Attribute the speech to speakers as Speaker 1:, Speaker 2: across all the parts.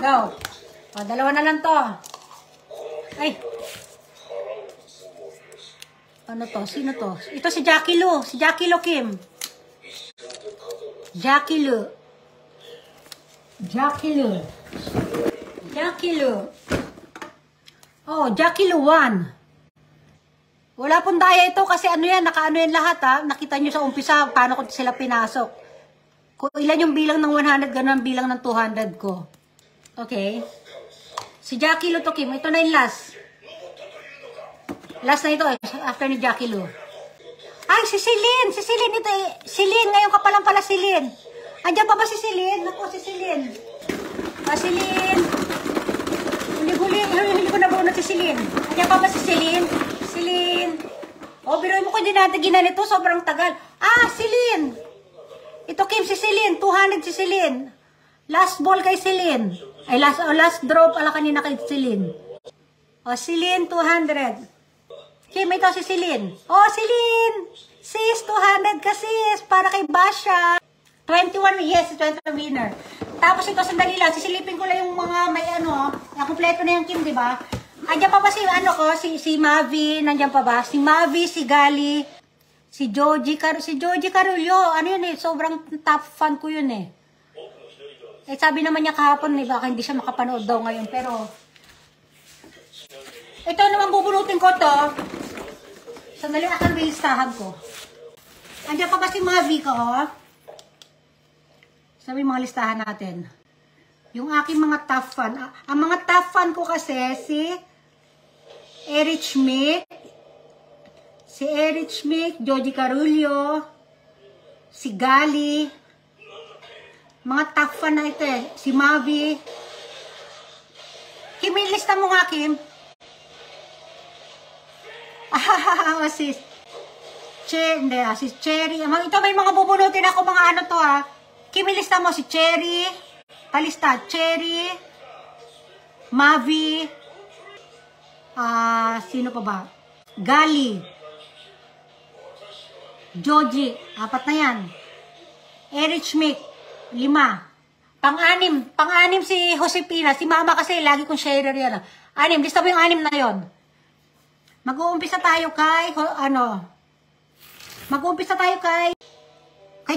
Speaker 1: Go. O, dalawa na lang to. Ay. Ano to? Sino to? Ito si Jackie Lu. Si Jackie Lu Kim. Jackie Lu. Jackie Lu. Jackie Lu. Oh, Jackie Lu 1. Wala pong daya ito kasi ano yan, nakaano yan lahat ha. Nakita nyo sa umpisa paano ko sila pinasok. Kung ilan yung bilang ng 100, ganun ang bilang ng 200 ko. Okay. Si Jackie Lu to Kim. Ito na yung last. Last na ito after ni Jackie Lu. Ay, si Celine. Si Celine ito eh. Celine, ngayon ka palang pala Celine. Andiyan pa ba si Celine? Naku, si Celine. Celine. Huli ko na bunot si Celine. Andiyan pa ba si Celine? Celine. O, biruin mo ko hindi natin ginanito. Sobrang tagal. Ah, Celine. Ito Kim, si Celine. 200 si Celine. Last ball kay Celine. Ay, last draw pala kanina kay Celine. O, Celine, 200. Kim, ito si Celine. Oh, Celine! Sis, 200 ka sis. Para kay Basha. 21, yes, 21 winner. Tapos ito, sandali lang. Sisilipin ko lang yung mga may ano. Nakumpleto na yung Kim, di ba? Andiyan pa ba si ano ko? Si Mavi. Nandiyan pa ba? Si Mavi, si Gali. Si Joji Carullo. Ano yun eh? Sobrang top fan ko yun eh. Eh, sabi naman niya kahapon, eh, baka hindi siya makapanood daw ngayon. Pero, ito naman bubunutin ko to. Sandali akan bilistahan ko. Andiyan pa ba si Mavi ko, oh? Sabi mga listahan natin. Yung aking mga top fan. Ang mga top fan ko kasi, si Erich Schmidt, Joji Carullo, si Gali, mga top fan na ito eh. Si Mavi. Kim, lista mo nga, Kim. Si Cherry. Ito may mga bubunutin ako, mga ano to ha. Kim, lista mo si Cherry. Palista. Cherry. Mavi. Sino pa ba? Gali. Joji. 4 na yan. Erich Schmidt. 5. Pang-anim si Josepina. Si Mama kasi lagi kong sharer yan. 6. Lista mo yung 6 na yon. Mag-uumpisa tayo kay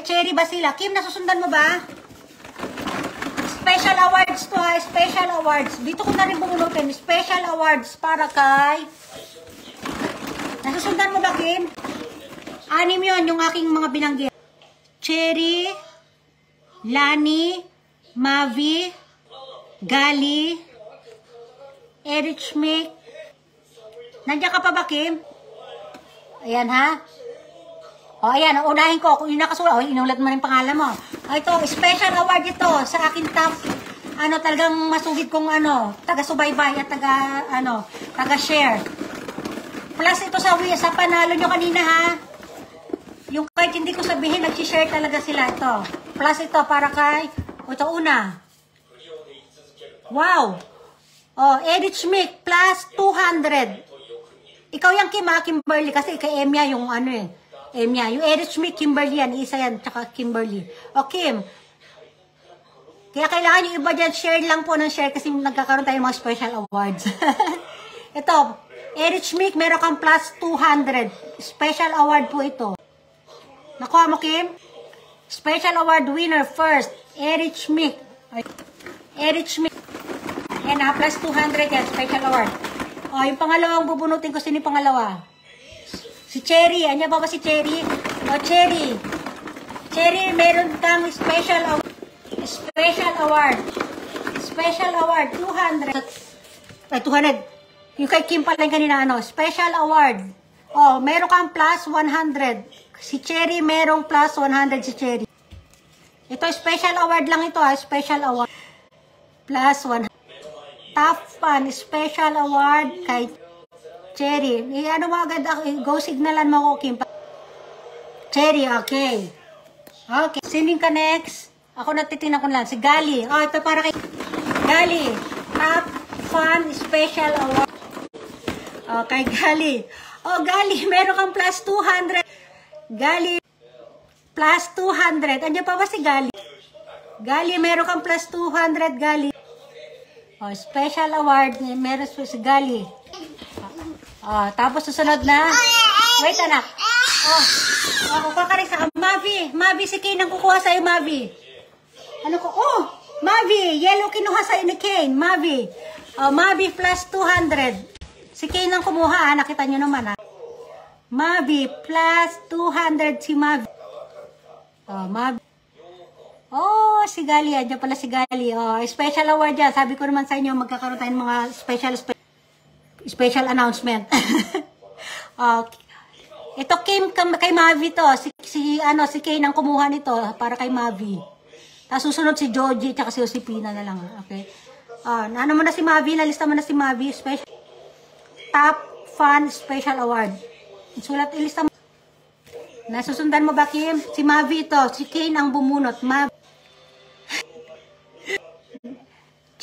Speaker 1: Cherry Basila. Kim, nasusundan mo ba? Special awards to ha. Special awards. Dito ko na rin bumunutin. Special awards para kay... Nasusundan mo ba, Kim? 6 yun, yung aking mga binanggit. Cherry, Lani, Mavi, Gali, Erich Schmidt. Nandiyan ka pa ba, Kim? Ayan, ha? O, ayan, unahin ko. Kung yung nakasulat, inulat mo rin pangalan mo. Ito, special award ito sa akin top, talagang masugid kong, taga-subaybay at taga-share. Plus, ito sa panalo nyo kanina, ha? Yung kahit hindi ko sabihin, nag-share talaga sila ito. Plus, ito, para kay, ito una. Wow! O, Erich Schmidt, plus 200. Ikaw yung Kim, Kimberly, kasi kay Emya yung Emya. Yung Erich Schmidt, Kimberly yan. Isa yan, tsaka Kimberly. O, Kim. Kaya kailangan yung iba dyan, share lang po ng share kasi nagkakaroon tayo ng mga special awards. Ito, Erich Schmidt, meron kang plus 200. Special award po ito. Nakuha mo, Kim? Special award winner first, Erich Schmidt. Erich Schmidt. Yan na, plus 200 yan, special award. O, yung pangalawang bubunutin ko, sino yung pangalawa? Si Cherry. Anya ba si Cherry? O, Cherry. Cherry, meron kang special award. Special award. Special award, 200. Ay, 200. Yung kay Kim pala yung kanina, special award. O, meron kang plus 100. Si Cherry, merong plus 100 si Cherry. Ito, special award lang ito, ha. Special award. Plus 100. Top fan, special award kay Cherry. Ano mo agad ako? Go signalan mo ako, Kim. Cherry, okay. Okay. Sinin ka next? Ako natitingnan ko lang. Si Gali. Oh, ito para kay Gali. Top fan, special award. Okay, Gali. Oh, Gali, meron kang plus 200. Gali, plus 200. Andiyan pa ba si Gali? Gali, meron kang plus 200, Gali. Oh, special award, meron si Gali. Oh, tapos susunod na. Wait, anak. Kukuha ka rin sa Mavi. Mavi, si Kane ang kukuha sa'yo, Mavi. Ano ko? Oh, Mavi. Yellow kinuha sa'yo ni Kane. Mavi. Oh, Mavi plus 200. Si Kane ang kumuha, ha? Nakita nyo naman, ha? Mavi plus 200 si Mavi. Oh, Mavi. Oh, si Gali. Diyan pala si Gali. Oh, special award yan. Sabi ko naman sa inyo, magkakaroon tayo ng mga special announcement. Okay. Ito kay Mavi to. Si Kane ang kumuha nito para kay Mavi. Tapos susunod si Joji at si Josepina na lang. Okay. Ano mo na si Mavi? Nalista mo na si Mavi. Top Fun Special Award. Ilista mo. Nasusundan mo ba, Kim? Si Mavi ito. Si Kane ang bumunot. Mavi.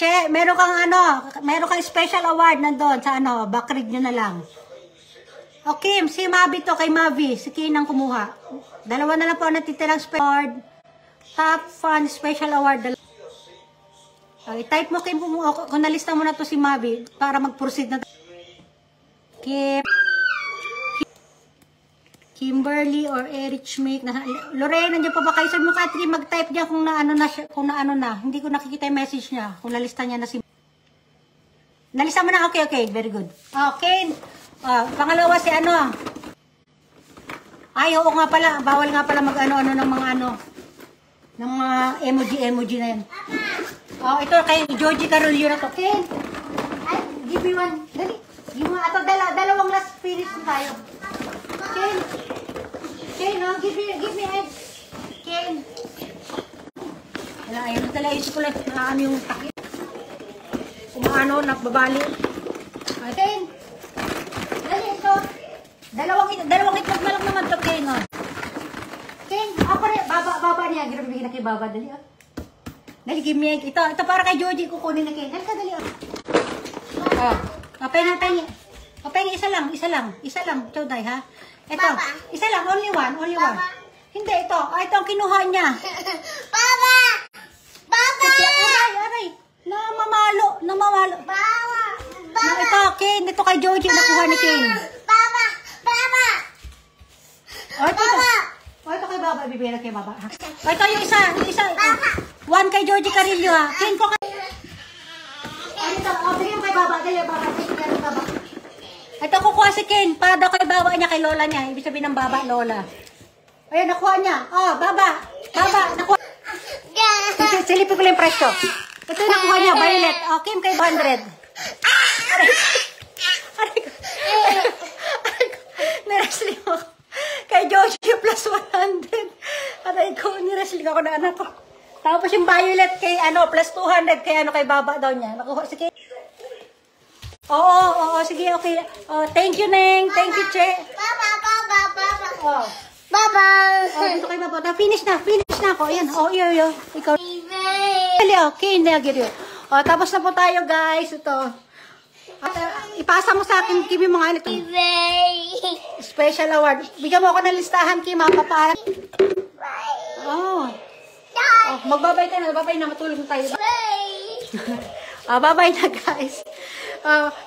Speaker 1: Che, meron kang special award nandun sa backread nyo na lang. Okay, si Mavi to, kay Mavi. Si Kane ang kumuha. Dalawa na lang po ang natitirang special award. Top Fun Special Award. Okay, type mo, Kim, kung nalista mo na to si Mavi para mag-proceed na. Kimberly or Eric Schmick. Lorraine, nandiyan pa ba kayo? Sabi mo, Katri, mag-type niya kung naano na. Hindi ko nakikita yung message niya. Kung nalista niya na si... Nalista mo na? Okay. Very good. Okay. Pangalawa si Ay, oo nga pala. Bawal nga pala mag-ano-ano ng mga ng mga emoji na yan. Ito kay Georgie Carolio na to. Okay? Ay, give me one. Dali. Give me one. Dalawang last spirits tayo. Kane, give me eggs. Kane. Wala, ayun na talaga. Isip ko lang, yung takip. Kung nakbabali. Kane. Dali, ito. Dalawang itlog na lang naman ito, Kane. Kane, ako rin. Baba niya. Ginabigyan na kay Baba. Dali, Dali, give me egg. Ito para kay Georgie kukunin na Kane. Dali ka, dali, Kapay, isa lang. Choday, ha? Ito, Baba. Isa lang, only one. Baba. Hindi, ito ang kinuha niya.
Speaker 2: Baba!
Speaker 1: Aray. Namamalo.
Speaker 2: Baba!
Speaker 1: Ito, Kane, ito kay Georgie, nakuha ni Kane.
Speaker 2: Baba!
Speaker 1: Ito kay Baba, bibigyan kay Baba, ha? Ito yung isa. One kay Georgie Carillo, ha? Kane ko kay... Bigyan kay Baba, Baba. Ito kukuha si Kane, para daw kay Baba niya, kay Lola niya. Ibig sabihin ng Baba, Lola. Ayun, nakuha niya. Baba, nakuha. Silipin ko lang yung presyo. Ito yung nakuha niya, Violet. Kim kay 100. Aray ko. Niresling ako. Kay Joshua plus 100. Aray ko, niresling ako na anak ko. Tapos yung Violet kay plus 200 kay kay Baba daw niya. Nakuha si Kane. Oo, sige, okay. Thank you, Neng. Thank you, Che.
Speaker 2: Baba!
Speaker 1: Dito kay Baba. Finish na ako. Ayan, iyo. Ikaw. Dali, okay, nagiri. Tapos na po tayo, guys. Ito. Ipasa mo sa akin, Kim, yung mga ito. Special award. Bigyan mo ako ng listahan, Kim, papaparan. Magbabay tayo. Magbabay na, matulog na tayo. Bye-bye na, guys.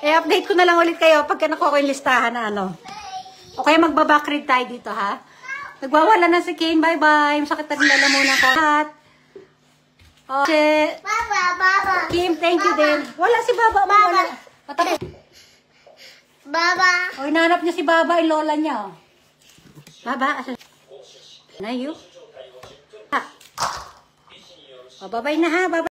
Speaker 1: I-update ko na lang ulit kayo pagka nakuha ko yung listahan na O kaya magbabackread tayo dito, ha? Nagwawala na si Kane. Bye-bye. Masakit na rin lalamunan ko.
Speaker 2: Baba!
Speaker 1: Kim, thank you din. Wala si Baba.
Speaker 2: Baba!
Speaker 1: Hinanap niya si Baba, yung lola niya. Baba, asan? Na you? Bye-bye na, ha? Bye-bye.